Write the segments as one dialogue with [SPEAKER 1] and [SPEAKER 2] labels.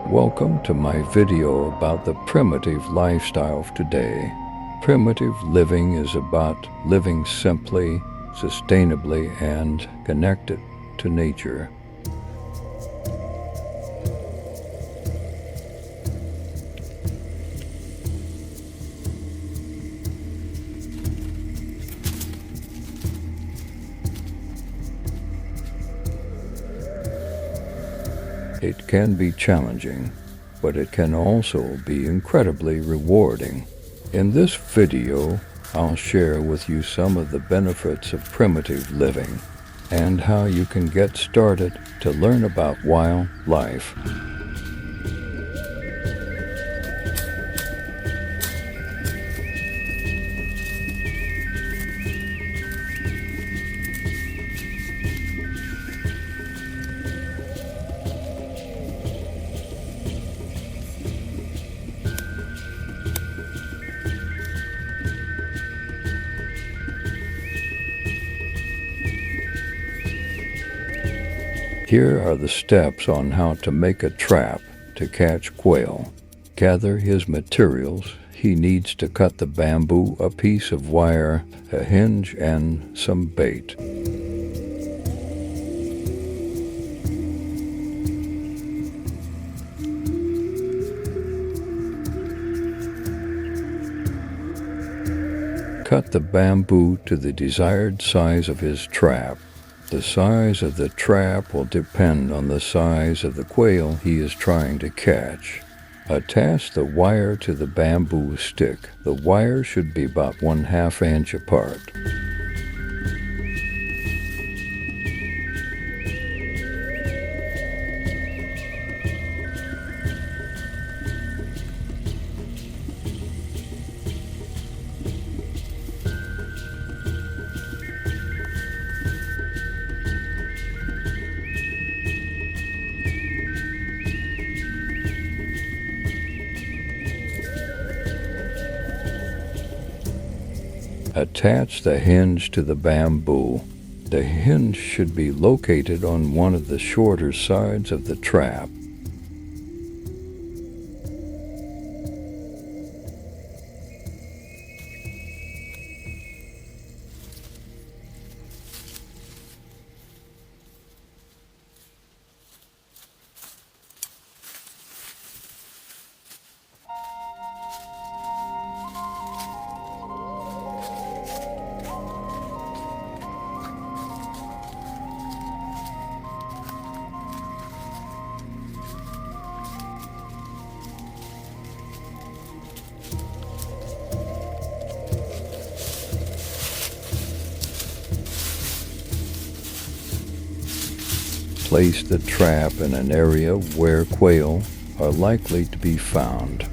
[SPEAKER 1] Welcome to my video about the primitive lifestyle of today. Primitive living is about living simply, sustainably, and connected to nature. It can be challenging, but it can also be incredibly rewarding. In this video, I'll share with you some of the benefits of primitive living and how you can get started to learn about wildlife. Here are the steps on how to make a trap to catch quail. Gather his materials. He needs to cut the bamboo, a piece of wire, a hinge, and some bait. Cut the bamboo to the desired size of his trap. The size of the trap will depend on the size of the quail he is trying to catch. Attach the wire to the bamboo stick. The wire should be about 1/2 inch apart. Attach the hinge to the bamboo. The hinge should be located on one of the shorter sides of the trap. Place the trap in an area where quail are likely to be found.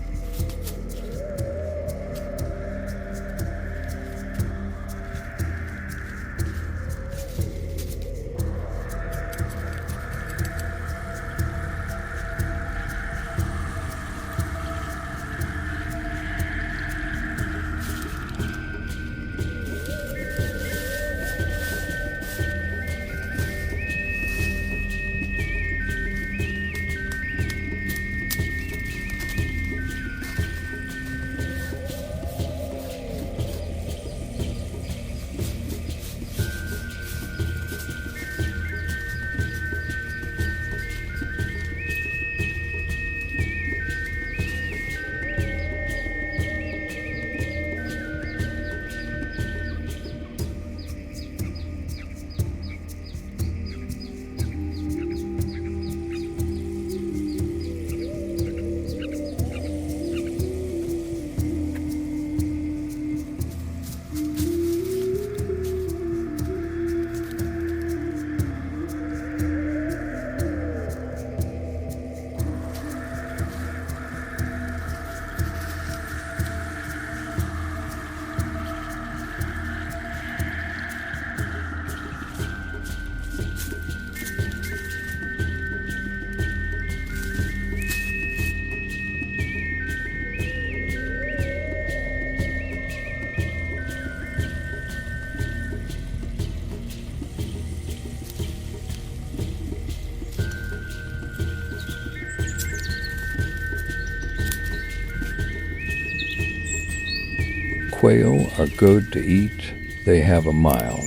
[SPEAKER 1] quail are good to eat. They have a mild,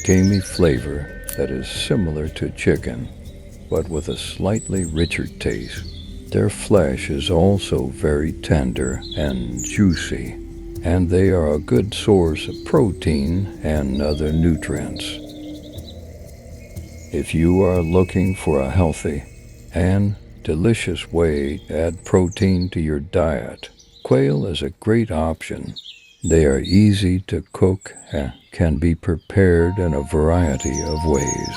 [SPEAKER 1] gamey flavor that is similar to chicken, but with a slightly richer taste. Their flesh is also very tender and juicy, and they are a good source of protein and other nutrients. If you are looking for a healthy and delicious way to add protein to your diet, quail is a great option. They are easy to cook and can be prepared in a variety of ways.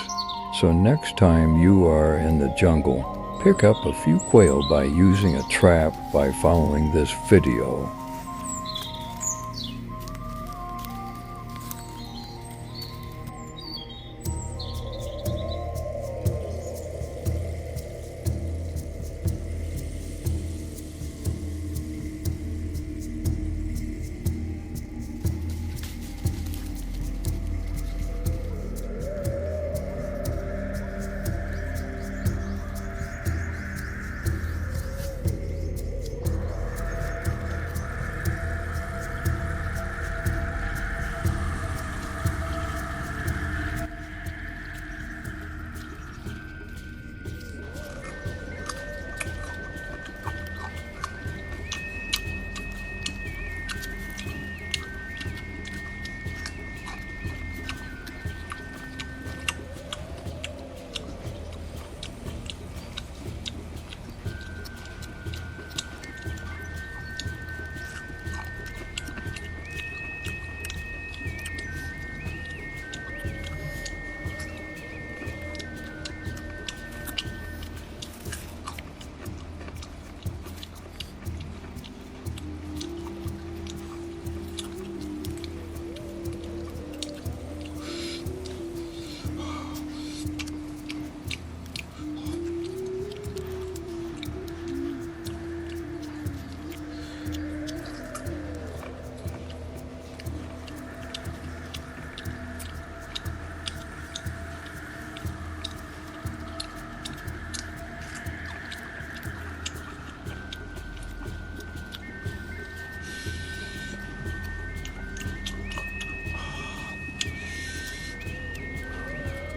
[SPEAKER 1] So next time you are in the jungle, pick up a few quail by using a trap by following this video.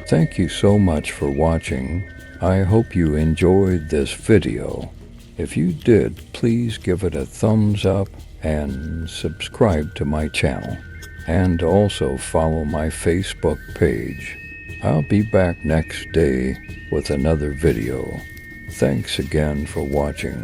[SPEAKER 1] Thank you so much for watching. I hope you enjoyed this video. If you did, please give it a thumbs up and subscribe to my channel. And also follow my Facebook page. I'll be back next day with another video. Thanks again for watching.